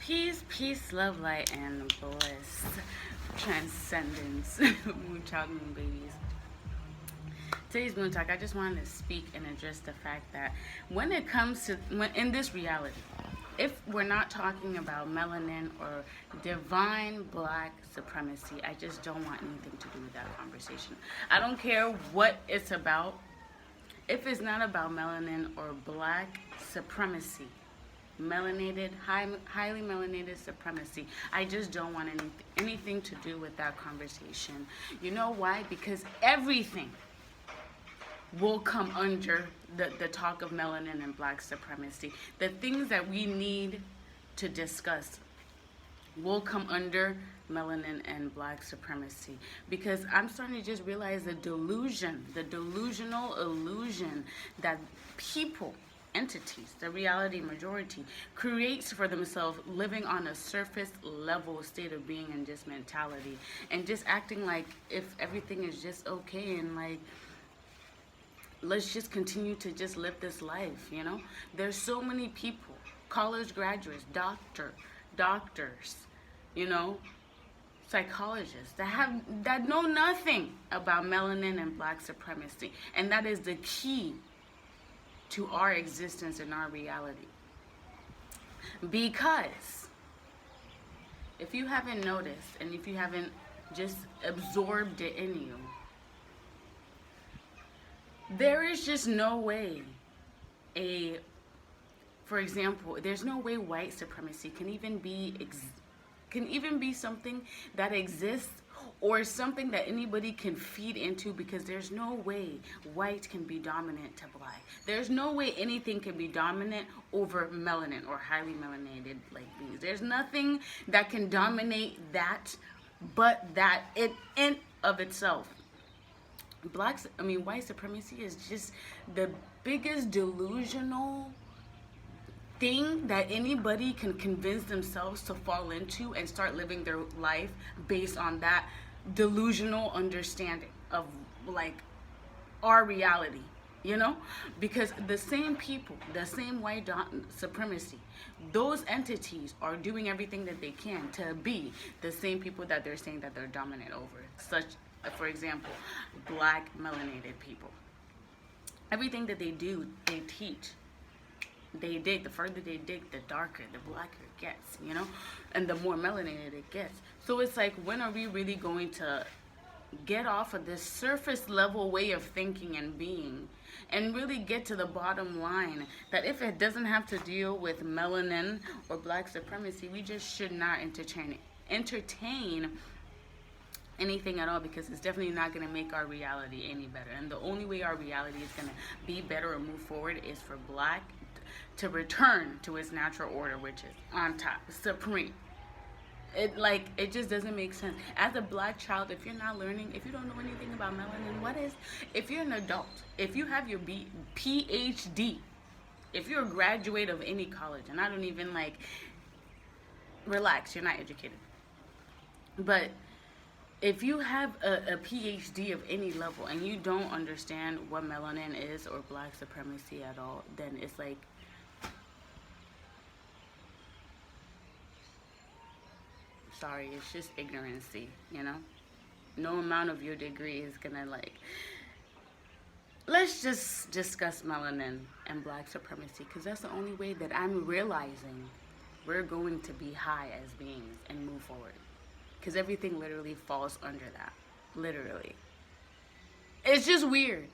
Peace, love, light, and bliss. Transcendence. Moon child, moon babies. Today's Moon Talk, I just wanted to speak and address the fact that when it comes to, in this reality, if we're not talking about melanin or divine black supremacy, I just don't want anything to do with that conversation. I don't care what it's about. If it's not about melanin or black supremacy, melanated, highly melanated supremacy, I just don't want anything to do with that conversation. You know why? Because everything will come under the talk of melanin and black supremacy. The things that we need to discuss will come under melanin and black supremacy, because I'm starting to just realize the delusional illusion that people, entities, the reality majority creates for themselves, living on a surface level state of being and just mentality, and just acting like if everything is just okay and like let's just continue to just live this life, you know? There's so many people, college graduates, doctors, you know, psychologists that know nothing about melanin and black supremacy, and that is the key to our existence and our reality. Because if you haven't noticed, and if you haven't just absorbed it in you, there is just no way for example, there's no way white supremacy can even be something that exists, or something that anybody can feed into, because there's no way white can be dominant to black. There's no way anything can be dominant over melanin or highly melanated like beings. There's nothing that can dominate that but that in of itself. White supremacy is just the biggest delusional thing that anybody can convince themselves to fall into and start living their life based on that delusional understanding of like our reality, you know? Because the same people, the same white supremacy, those entities are doing everything that they can to be the same people that they're saying that they're dominant over. Such, for example, black melanated people. Everything that they do, they teach. They dig. The further they dig, the darker, the blacker it gets, you know? And the more melanated it gets. So it's like, when are we really going to get off of this surface level way of thinking and being, and really get to the bottom line that if it doesn't have to deal with melanin or black supremacy, we just should not entertain anything at all, because it's definitely not going to make our reality any better. And the only way our reality is going to be better or move forward is for black to return to its natural order, which is on top, supreme. It just doesn't make sense. As a black child, if you're not learning, if you don't know anything about melanin, if you're an adult, if you have your PhD, if you're a graduate of any college, and I don't even relax, you're not educated, but if you have a PhD of any level and you don't understand what melanin is or black supremacy at all, then it's like, sorry, it's just ignorancy, you know? No amount of your degree is gonna let's just discuss melanin and black supremacy, because that's the only way that I'm realizing we're going to be high as beings and move forward. Because everything literally falls under that. Literally. It's just weird.